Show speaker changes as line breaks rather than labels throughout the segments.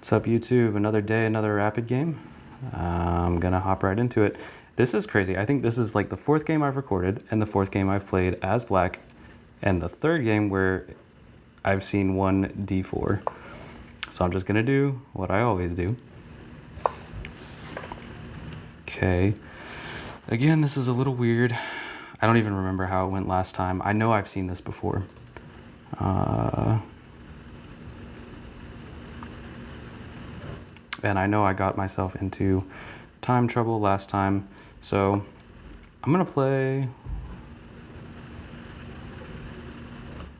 What's up, YouTube? Another day, another rapid game. I'm gonna hop right into it. This is crazy. I think this is like the fourth game I've recorded and the fourth game I've played as black, and the third game where I've seen one d4. So I'm just gonna do what I always do. Okay. Again, this is a little weird. I don't even remember how it went last time. I know I've seen this before. And I know I got myself into time trouble last time, so I'm gonna play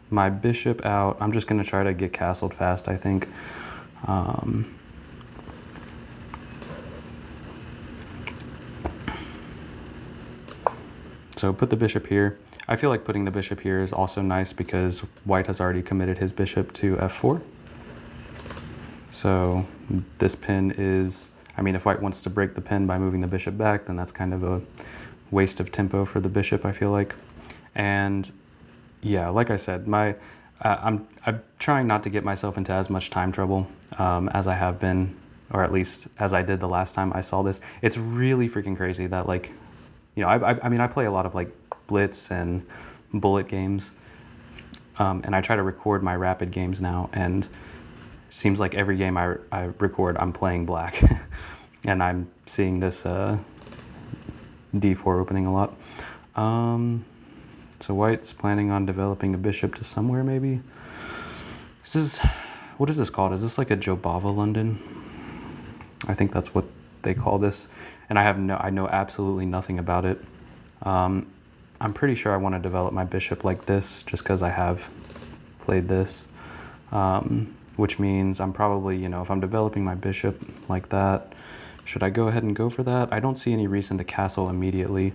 my bishop out. I'm just gonna try to get castled fast, I think. So put the bishop here. I feel like putting the bishop here is also nice because white has already committed his bishop to f4. So this pin is, I mean, if white wants to break the pin by moving the bishop back, then that's kind of a waste of tempo for the bishop, I feel like. And yeah, like I said, I'm trying not to get myself into as much time trouble as I have been, or at least as I did the last time I saw this. It's really freaking crazy that, like, you know, I mean, I play a lot of like blitz and bullet games, and I try to record my rapid games now, and seems like every game I record, I'm playing black. And I'm seeing this d4 opening a lot. So white's planning on developing a bishop to somewhere, maybe. This is, what is this called? Is this like a Jobava London? I think that's what they call this. And I know absolutely nothing about it. I'm pretty sure I want to develop my bishop like this, just because I have played this. Which means I'm probably, you know, if I'm developing my bishop like that, should I go ahead and go for that? I don't see any reason to castle immediately.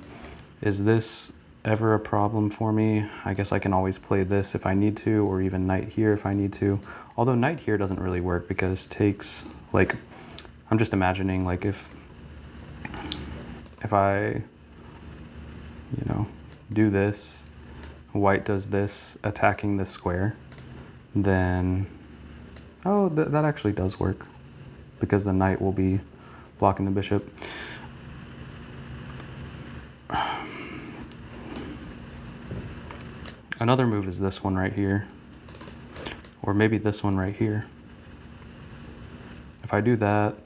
Is this ever a problem for me? I guess I can always play this if I need to, or even knight here if I need to. Although knight here doesn't really work because takes, like, I'm just imagining, like, if I, you know, do this, white does this, attacking this square, then, oh, that actually does work because the knight will be blocking the bishop. Another move is this one right here, or maybe this one right here. If I do that,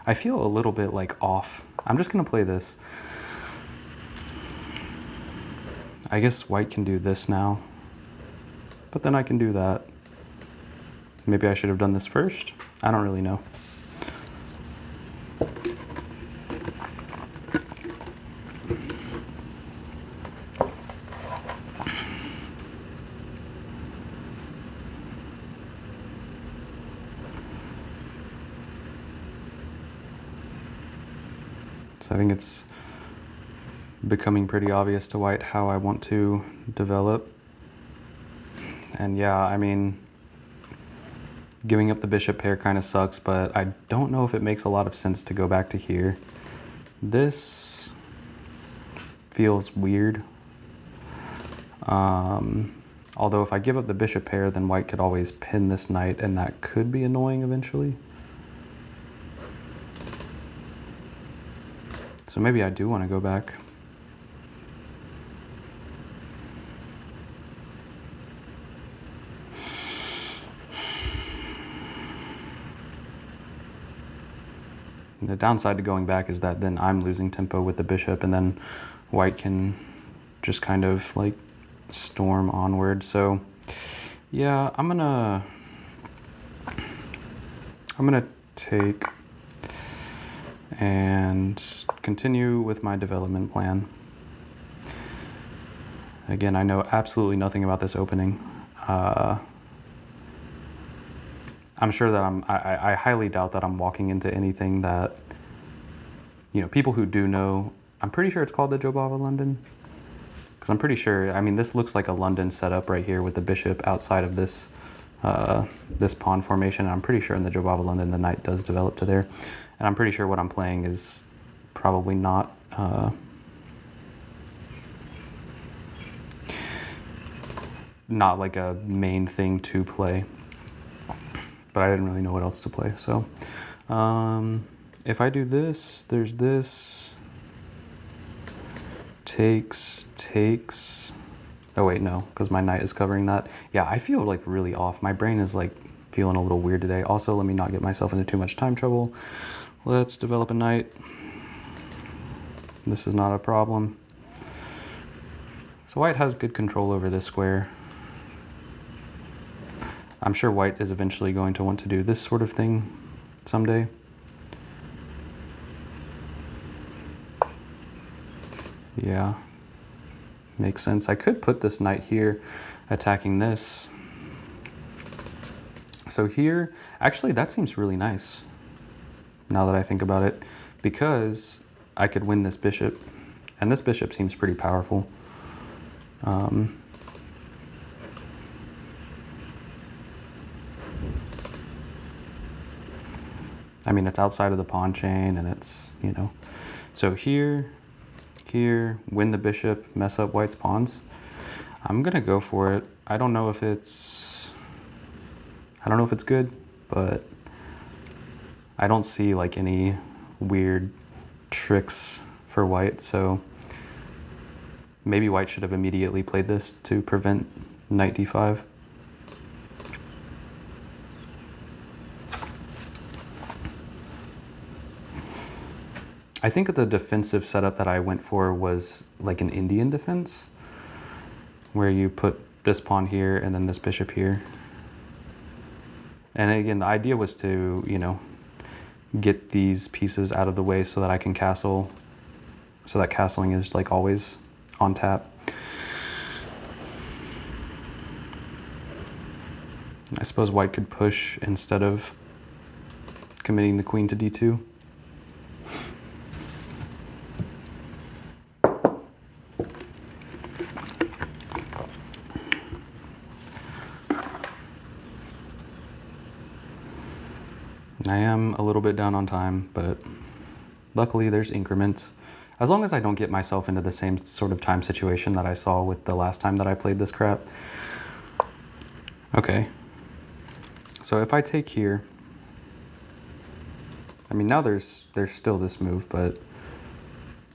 I feel a little bit like off. I'm just gonna play this. I guess white can do this now, but then I can do that. Maybe I should have done this first. I don't really know. So I think it's becoming pretty obvious to white how I want to develop. And yeah, I mean, giving up the bishop pair kind of sucks, but I don't know if it makes a lot of sense to go back to here. This feels weird. Although if I give up the bishop pair, then white could always pin this knight, and that could be annoying eventually. So maybe I do want to go back. And the downside to going back is that then I'm losing tempo with the bishop, and then white can just kind of like storm onward. So yeah, I'm gonna take and continue with my development plan. Again, I know absolutely nothing about this opening. I'm sure that I highly doubt that I'm walking into anything that, you know, people who do know, I'm pretty sure it's called the Jobava London. Because I'm pretty sure, I mean, this looks like a London setup right here with the bishop outside of this this pawn formation. And I'm pretty sure in the Jobava London, the knight does develop to there. And I'm pretty sure what I'm playing is probably not not like a main thing to play. but I didn't really know what else to play. So if I do this, there's this. Takes. Oh wait, no, because my knight is covering that. Yeah, I feel like really off. My brain is like feeling a little weird today. Also, let me not get myself into too much time trouble. Let's develop a knight. This is not a problem. So white has good control over this square. I'm sure white is eventually going to want to do this sort of thing someday. Yeah, makes sense. I could put this knight here attacking this. So here, actually that seems really nice now that I think about it, because I could win this bishop, and this bishop seems pretty powerful. I mean, it's outside of the pawn chain, and it's, you know, so here, win the bishop, mess up white's pawns. I'm gonna go for it. I don't know if it's good, but I don't see like any weird tricks for white, so maybe white should have immediately played this to prevent knight d5. I think the defensive setup that I went for was like an Indian defense, where you put this pawn here and then this bishop here. And again, the idea was to, you know, get these pieces out of the way so that I can castle, so that castling is like always on tap. I suppose white could push instead of committing the queen to d2. I am a little bit down on time, but luckily there's increments. As long as I don't get myself into the same sort of time situation that I saw with the last time that I played this crap. Okay. So if I take here, I mean, now there's still this move, but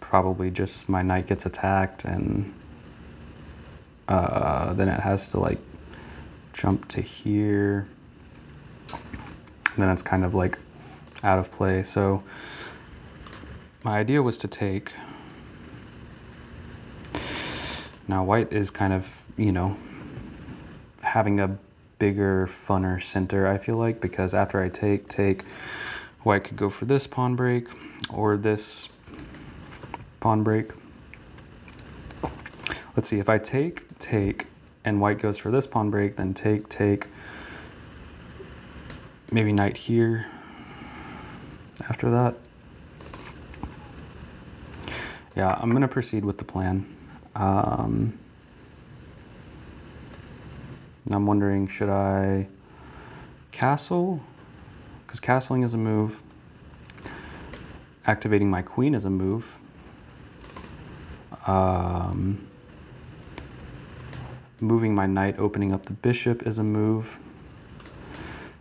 probably just my knight gets attacked, and then it has to like jump to here. Then it's kind of like out of play. So my idea was to take. Now white is kind of, you know, having a bigger, funner center, I feel like, because after I take, white could go for this pawn break or this pawn break. Let's see, if I take, and white goes for this pawn break, then take, maybe knight here after that. Yeah, I'm gonna proceed with the plan. I'm wondering, should I castle? Because castling is a move. Activating my queen is a move. Moving my knight, opening up the bishop is a move.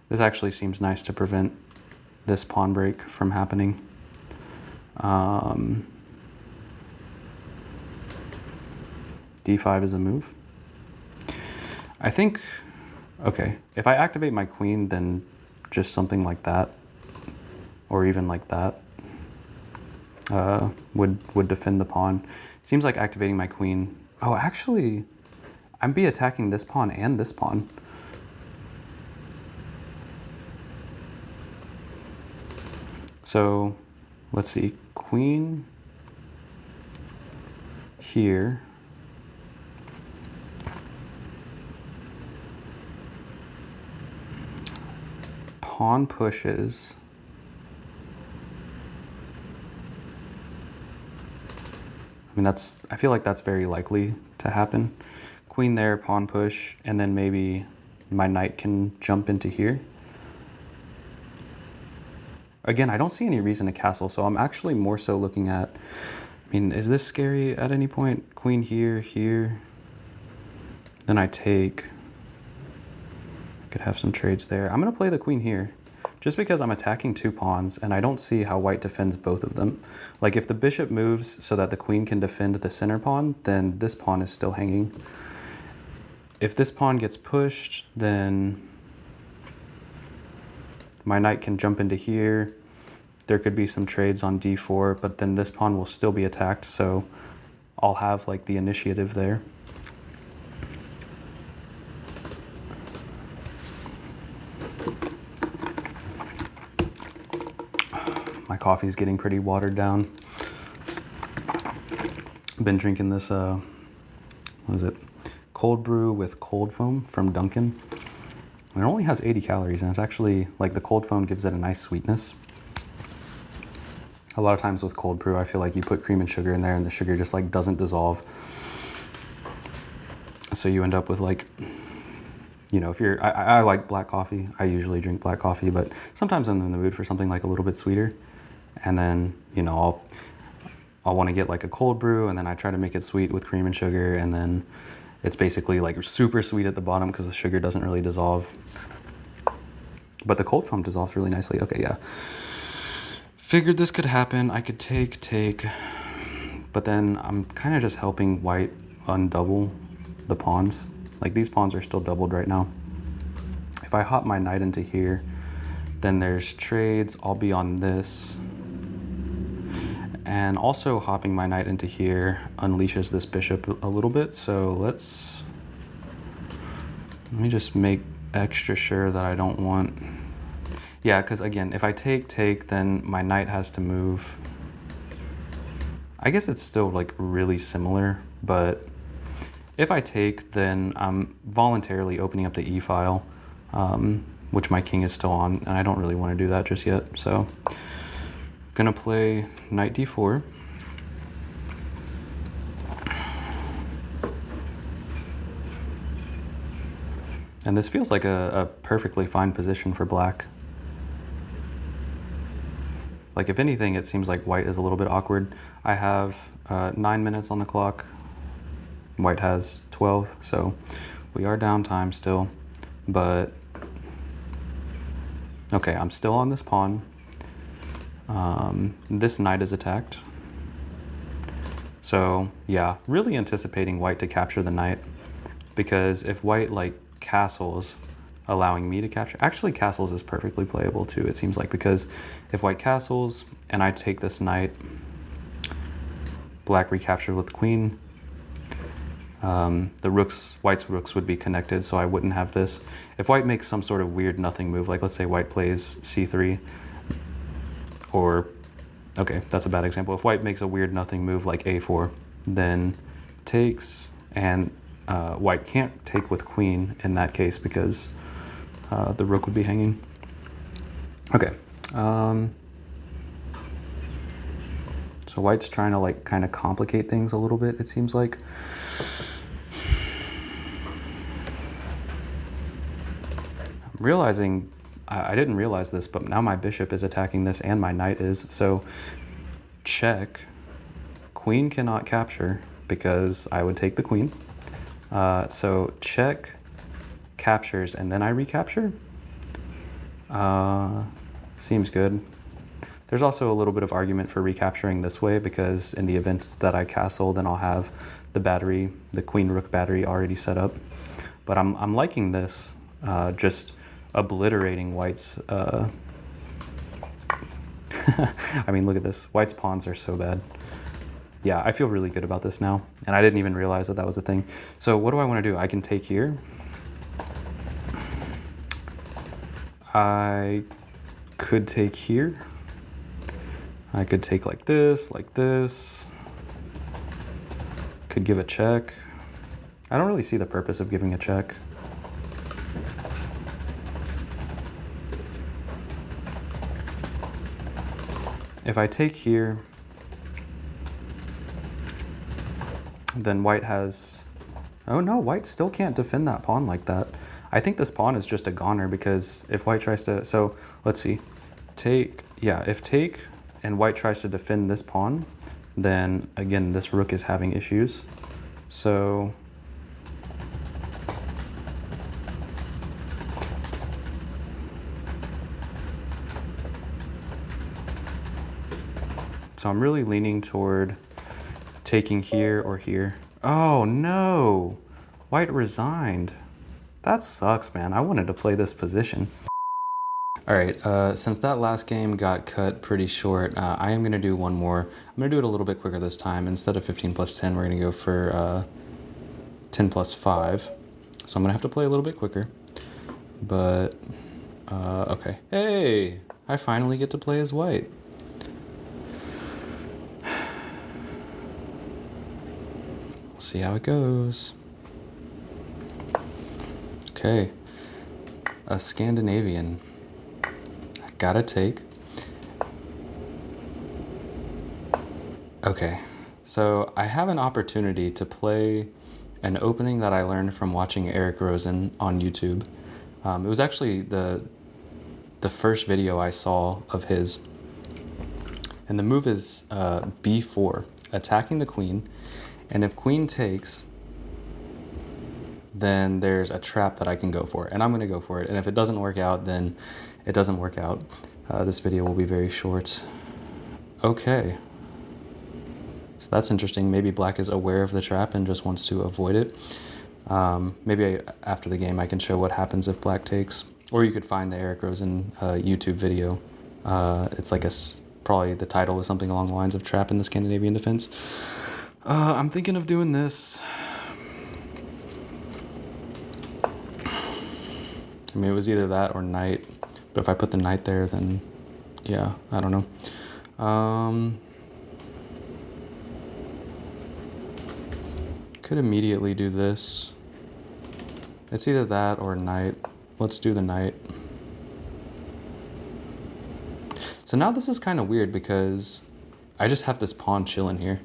This actually seems nice to prevent this pawn break from happening. D5 is a move. I think, okay, if I activate my queen, then just something like that, or even like that, would defend the pawn. Seems like activating my queen. Oh, actually, I'm be attacking this pawn and this pawn. So let's see, queen here. Pawn pushes. I mean, I feel like that's very likely to happen. Queen there, pawn push, and then maybe my knight can jump into here. Again, I don't see any reason to castle, so I'm actually more so looking at, I mean, is this scary at any point? Queen here, here. Then I take. could have some trades there. I'm gonna play the queen here, just because I'm attacking 2 pawns and I don't see how white defends both of them. Like if the bishop moves so that the queen can defend the center pawn, then this pawn is still hanging. If this pawn gets pushed, then my knight can jump into here. There could be some trades on d4, but then this pawn will still be attacked, so I'll have like the initiative there. My coffee's getting pretty watered down. I've been drinking this, what is it? Cold brew with cold foam from Dunkin'. And it only has 80 calories, and it's actually, like the cold foam gives it a nice sweetness. A lot of times with cold brew, I feel like you put cream and sugar in there and the sugar just like doesn't dissolve. So you end up with like, you know, if you're, I like black coffee. I usually drink black coffee, but sometimes I'm in the mood for something like a little bit sweeter. And then, you know, I'll want to get like a cold brew, and then I try to make it sweet with cream and sugar, and then it's basically like super sweet at the bottom because the sugar doesn't really dissolve. But the cold foam dissolves really nicely. Okay, yeah. Figured this could happen. I could take, but then I'm kind of just helping white undouble the pawns. Like these pawns are still doubled right now. If I hop my knight into here, then there's trades. I'll be on this. And also hopping my knight into here unleashes this bishop a little bit. So let me just make extra sure that I don't want, yeah, because again, if I take, then my knight has to move. I guess it's still like really similar, but if I take, then I'm voluntarily opening up the E file, which my king is still on, and I don't really want to do that just yet. So gonna play knight d4. And this feels like a perfectly fine position for black. Like if anything, it seems like white is a little bit awkward. I have 9 minutes on the clock. White has 12, so we are down time still, but okay, I'm still on this pawn. This knight is attacked. So yeah, really anticipating white to capture the knight, because if white like castles, allowing me to capture, actually castles is perfectly playable too, it seems like, because if white castles and I take this knight, black recaptured with the queen, the rooks, white's rooks would be connected, so I wouldn't have this. If white makes some sort of weird nothing move, like let's say white plays c3, or, okay, that's a bad example. If white makes a weird nothing move like a4, then takes, and white can't take with queen in that case because the rook would be hanging. Okay. So white's trying to like kind of complicate things a little bit, it seems like. I'm realizing, I didn't realize this, but now my bishop is attacking this and my knight is. So check, queen cannot capture because I would take the queen. So check, captures, and then I recapture. Seems good. There's also a little bit of argument for recapturing this way, because in the event that I castle, then I'll have the battery, the queen rook battery already set up. But I'm liking this, just obliterating white's, I mean, look at this. White's pawns are so bad. Yeah, I feel really good about this now. And I didn't even realize that that was a thing. So what do I want to do? I can take here. I could take here. I could take like this, could give a check. I don't really see the purpose of giving a check. If I take here, then white has, oh no, white still can't defend that pawn like that. I think this pawn is just a goner, because if white tries to, so let's see, take, yeah, if take and white tries to defend this pawn, then again, this rook is having issues. So So I'm really leaning toward taking here or here. Oh no! White resigned. That sucks, man. I wanted to play this position. All right, since that last game got cut pretty short, I am gonna do one more. I'm gonna do it a little bit quicker this time. Instead of 15 plus 10, we're gonna go for 10 plus 5. So I'm gonna have to play a little bit quicker, but okay. Hey, I finally get to play as white. We'll see how it goes. Okay, a Scandinavian. I gotta take. Okay, so I have an opportunity to play an opening that I learned from watching Eric Rosen on YouTube. It was actually the first video I saw of his. And the move is b4, attacking the queen. And if queen takes, then there's a trap that I can go for. And I'm going to go for it. And if it doesn't work out, then it doesn't work out. This video will be very short. Okay. So that's interesting. Maybe black is aware of the trap and just wants to avoid it. Maybe after the game I can show what happens if black takes. Or you could find the Eric Rosen YouTube video. It's like probably the title is something along the lines of Trap in the Scandinavian Defense. I'm thinking of doing this. I mean, it was either that or knight. But if I put the knight there, then yeah, I don't know. Could immediately do this. It's either that or knight. Let's do the knight. So now this is kind of weird because I just have this pawn chilling here.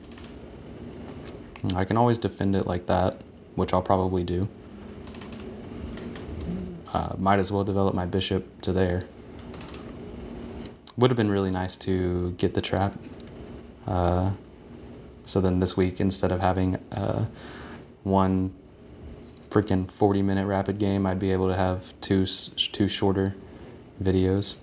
I can always defend it like that, which I'll probably do. Might as well develop my bishop to there. Would have been really nice to get the trap. So then this week, instead of having one freaking 40-minute rapid game, I'd be able to have two shorter videos.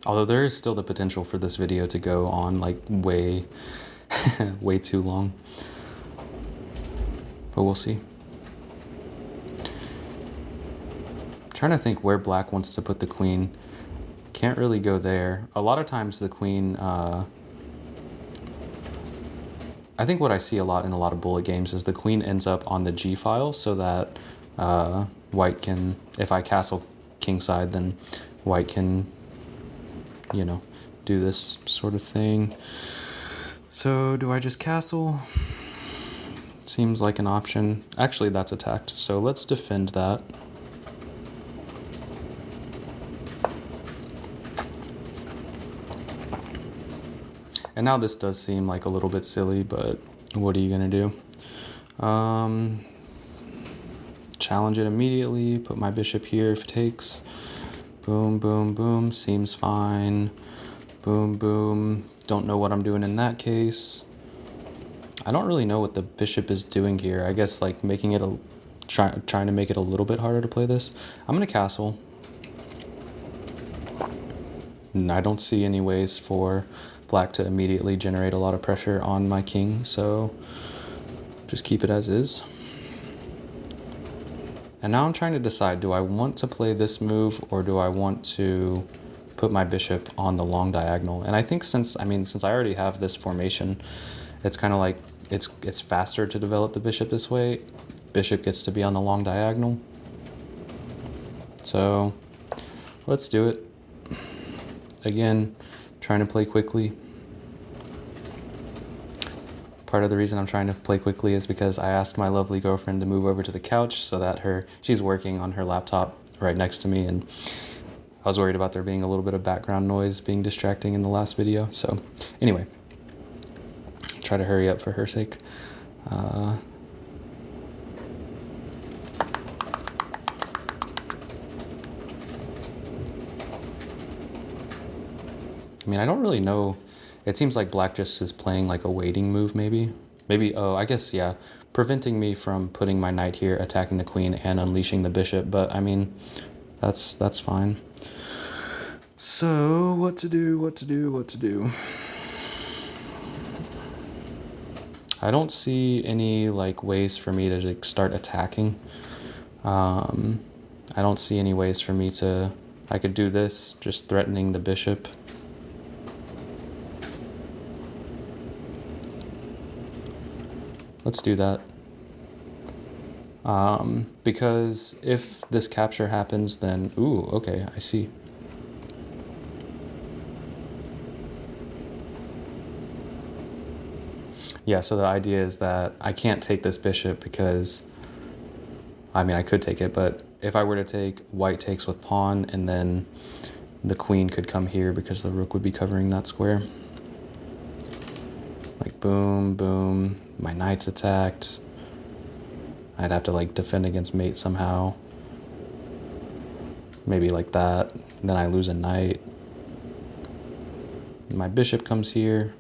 Although there is still the potential for this video to go on like way, way too long. But we'll see. Trying to think where black wants to put the queen. Can't really go there. A lot of times the queen, I think what I see a lot in a lot of bullet games is the queen ends up on the G file so that white can, if I castle kingside, then white can, you know, do this sort of thing. So do I just castle? Seems like an option. Actually, that's attacked, so let's defend that. And now this does seem like a little bit silly, but what are you gonna do? Challenge it immediately, put my bishop here if it takes. Boom, boom, boom, seems fine. Boom, boom, don't know what I'm doing in that case. I don't really know what the bishop is doing here. I guess like making it trying to make it a little bit harder to play this. I'm gonna castle. And I don't see any ways for black to immediately generate a lot of pressure on my king, so just keep it as is. And now I'm trying to decide, do I want to play this move or do I want to put my bishop on the long diagonal? And I think since I already have this formation, it's kind of like it's faster to develop the bishop this way. Bishop gets to be on the long diagonal. So let's do it. Again, trying to play quickly. Part of the reason I'm trying to play quickly is because I asked my lovely girlfriend to move over to the couch so that she's working on her laptop right next to me, and I was worried about there being a little bit of background noise being distracting in the last video. So anyway, try to hurry up for her sake. I mean, I don't really know. It seems like black just is playing like a waiting move, maybe. Maybe, oh, I guess, yeah. preventing me from putting my knight here, attacking the queen, and unleashing the bishop. But I mean, that's fine. So what to do? I don't see any like ways for me to like, start attacking. I don't see any ways for me to... I could do this, just threatening the bishop. Let's do that. Because if this capture happens, then... Ooh, okay, I see. Yeah, so the idea is that I can't take this bishop because... I mean, I could take it, but if I were to take, white takes with pawn, and then the queen could come here because the rook would be covering that square. Like, boom, boom. My knight's attacked. I'd have to, like, defend against mate somehow. Maybe like that. Then I lose a knight. My bishop comes here.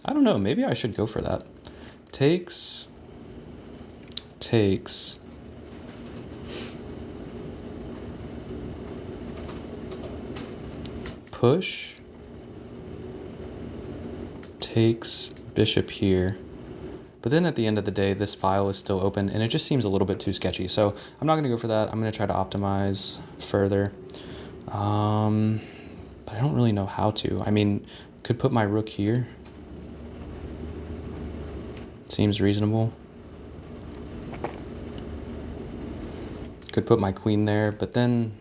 I don't know. Maybe I should go for that. Takes. Push. Takes bishop here. But then at the end of the day, this file is still open, and it just seems a little bit too sketchy. So I'm not going to go for that. I'm going to try to optimize further. But I don't really know how to. I mean, could put my rook here. Seems reasonable. Could put my queen there, but then...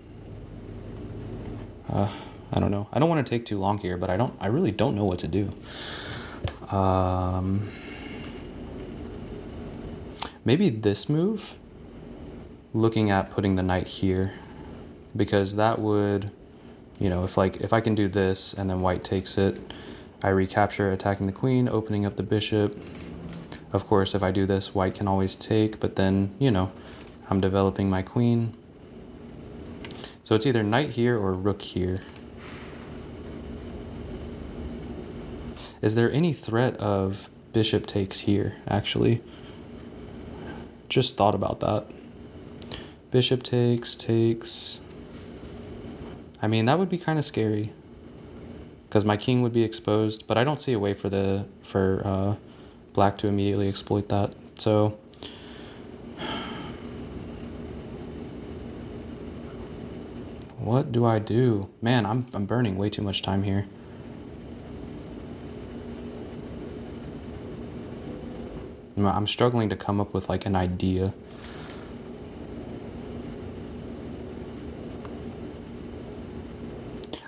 I don't know. I don't want to take too long here, but I really don't know what to do. Maybe this move, looking at putting the knight here, because that would, you know, if I can do this and then white takes it, I recapture attacking the queen, opening up the bishop. Of course, if I do this, white can always take, but then, you know, I'm developing my queen. So it's either knight here or rook here. Is there any threat of bishop takes here, actually? Just thought about that. Bishop takes. I mean, that would be kind of scary. Because my king would be exposed, but I don't see a way for black to immediately exploit that. So... what do I do? Man, I'm burning way too much time here. I'm struggling to come up with like an idea.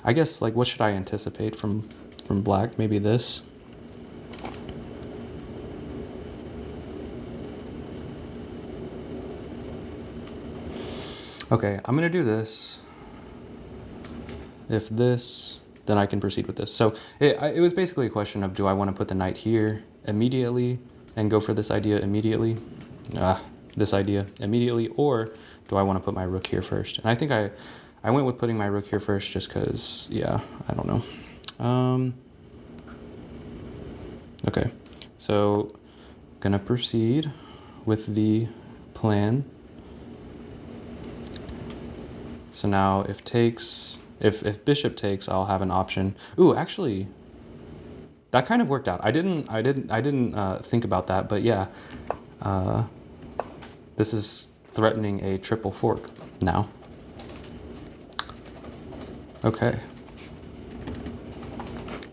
I guess like what should I anticipate from black? Maybe this. Okay, I'm gonna do this. If this, then I can proceed with this. So it was basically a question of, do I want to put the knight here immediately and go for this idea immediately? This idea immediately, or do I want to put my rook here first? And I think I went with putting my rook here first just because, yeah, I don't know. Okay, so gonna proceed with the plan. So now if bishop takes, I'll have an option. Ooh, actually, that kind of worked out. I didn't think about that, but yeah, this is threatening a triple fork now. Okay.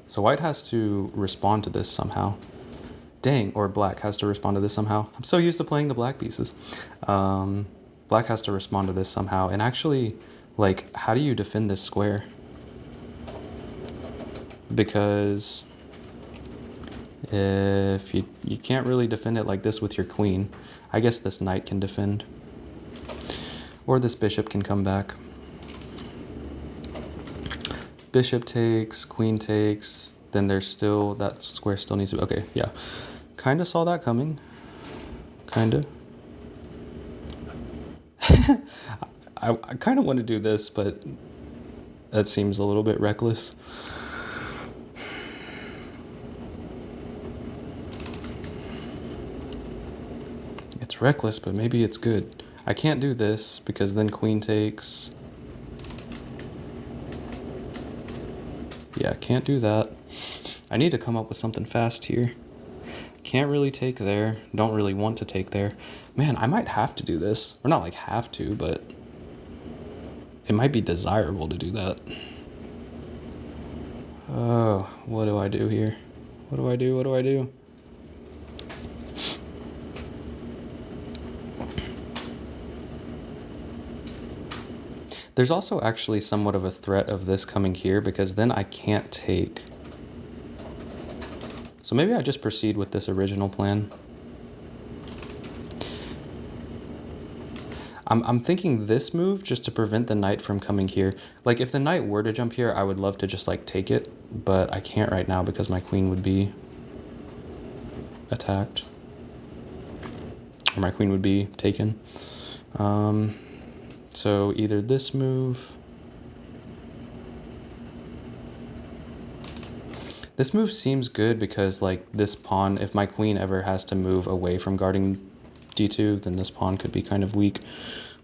So white has to respond to this somehow. Dang, or black has to respond to this somehow. I'm so used to playing the black pieces. Black has to respond to this somehow, and actually, like, how do you defend this square? Because if you can't really defend it like this with your queen, I guess this knight can defend. Or this bishop can come back. Bishop takes, queen takes, then there's still, that square still needs to be, okay, yeah. Kind of saw that coming. Kind of. I kind of want to do this, but that seems a little bit reckless. It's reckless, but maybe it's good. I can't do this because then queen takes. Yeah, can't do that. I need to come up with something fast here. Can't really take there. Don't really want to take there. Man, I might have to do this. Or not like have to, but it might be desirable to do that. Oh, what do I do here? What do I do? What do I do? There's also actually somewhat of a threat of this coming here because then I can't take. So maybe I just proceed with this original plan. I'm thinking this move just to prevent the knight from coming here. Like if the knight were to jump here, I would love to just like take it, but I can't right now because my queen would be attacked. Or my queen would be taken. So either this move. This move seems good because like this pawn, if my queen ever has to move away from guarding d2, then this pawn could be kind of weak.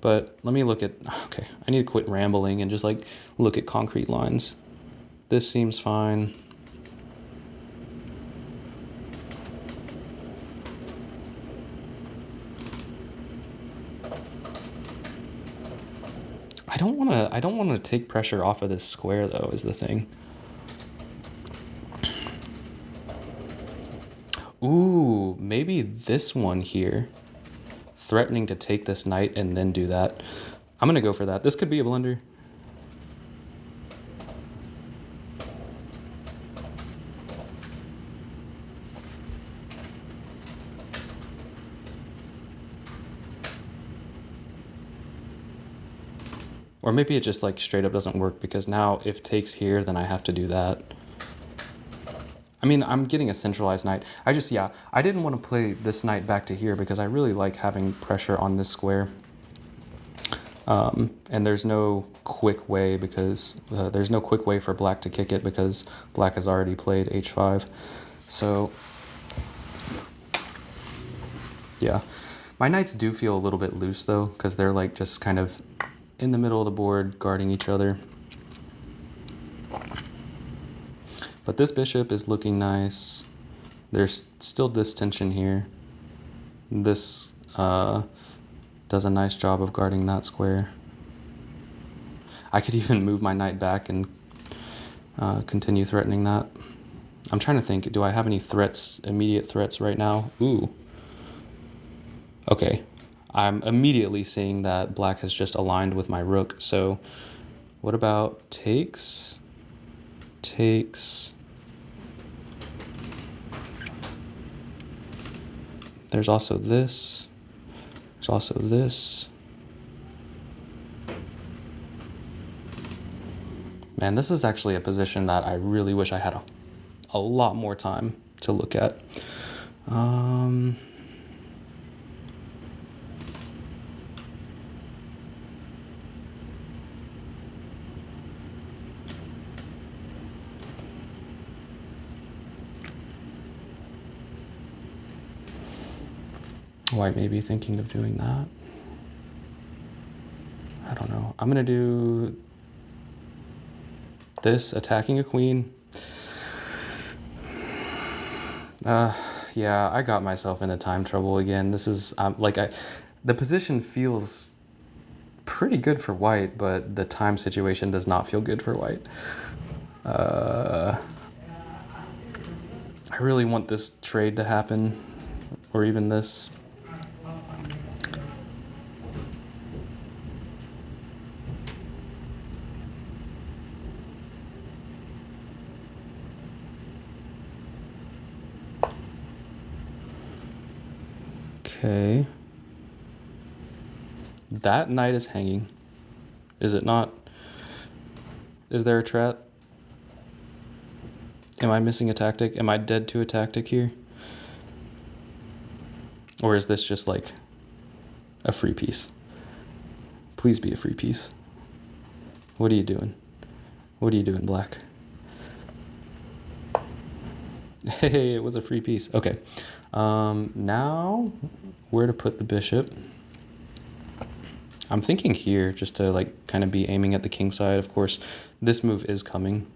But let me look at, okay, I need to quit rambling and just like look at concrete lines. This seems fine. I don't want to take pressure off of this square though, is the thing. Ooh, maybe this one here. Threatening to take this knight and then do that. I'm going to go for that. This could be a blunder. Or maybe it just like straight up doesn't work because now if takes here, then I have to do that. I mean, I'm getting a centralized knight. I didn't want to play this knight back to here because I really like having pressure on this square. And there's no quick way because there's no quick way for black to kick it because black has already played h5. So yeah, my knights do feel a little bit loose though because they're like just kind of in the middle of the board guarding each other. But this bishop is looking nice. There's still this tension here. This does a nice job of guarding that square. I could even move my knight back and continue threatening that. I'm trying to think, do I have any threats, immediate threats right now? Ooh. Okay. I'm immediately seeing that black has just aligned with my rook. So what about takes? Takes. There's also this. There's also this. Man, this is actually a position that I really wish I had a lot more time to look at. White may be thinking of doing that. I don't know. I'm going to do this, attacking a queen. Yeah, I got myself into time trouble again. This is the position feels pretty good for white, but the time situation does not feel good for white. I really want this trade to happen, or even this. Okay. That knight is hanging. Is it not? Is there a trap? Am I missing a tactic? Am I dead to a tactic here? Or is this just like a free piece? Please be a free piece. What are you doing? What are you doing, black? Hey, it was a free piece. Okay. Now where to put the bishop. I'm thinking here, just to like kind of be aiming at the king side. Of course, this move is coming.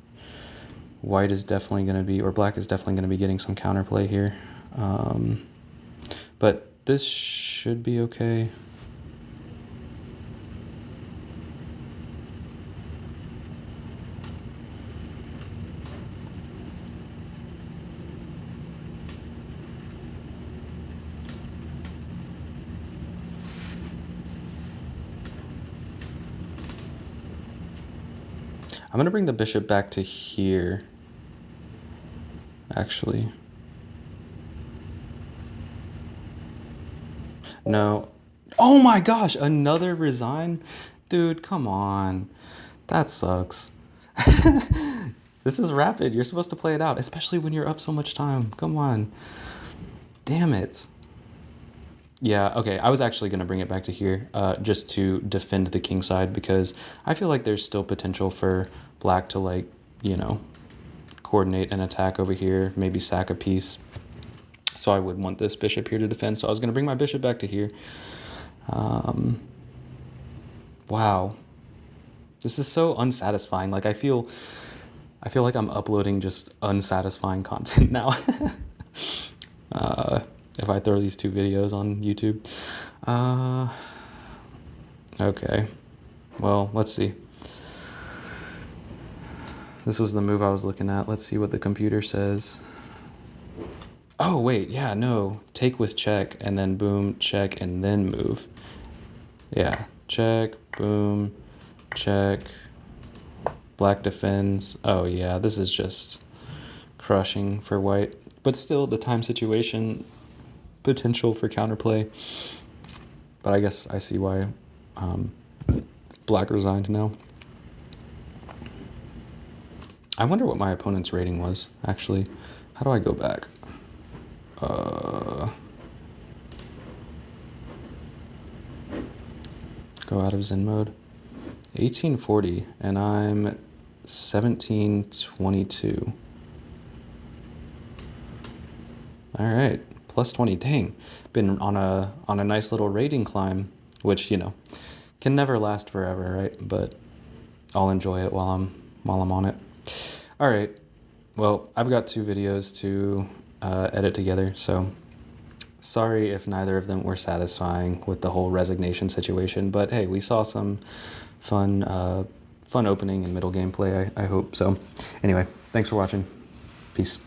White is definitely going to be, or black is definitely going to be getting some counterplay here. But this should be okay. I'm going to bring the bishop back to here, actually. No. Oh my gosh, another resign? Dude, come on. That sucks. This is rapid. You're supposed to play it out, especially when you're up so much time. Come on. Damn it. Yeah, okay, I was actually going to bring it back to here just to defend the king side, because I feel like there's still potential for black to, like, you know, coordinate an attack over here, maybe sack a piece. So I would want this bishop here to defend. So I was going to bring my bishop back to here. Wow. This is so unsatisfying. Like, I feel like I'm uploading just unsatisfying content now. If I throw these two videos on YouTube. Okay. Well, let's see. This was the move I was looking at. Let's see what the computer says. Oh, wait. Yeah, no. Take with check, and then boom, check, and then move. Yeah. Check, boom, check. Black defends. Oh, yeah. This is just crushing for white. But still, the time situation, potential for counterplay. But I guess I see why black resigned now. I wonder what my opponent's rating was, actually. How do I go back? Go out of Zen mode. 1840, and I'm 1722. All right, plus 20. Dang, been on a nice little rating climb, which, you know, can never last forever, right? But I'll enjoy it while I'm on it. All right. Well, I've got two videos to edit together, so sorry if neither of them were satisfying with the whole resignation situation. But hey, we saw some fun opening and middle gameplay. I hope so. Anyway, thanks for watching. Peace.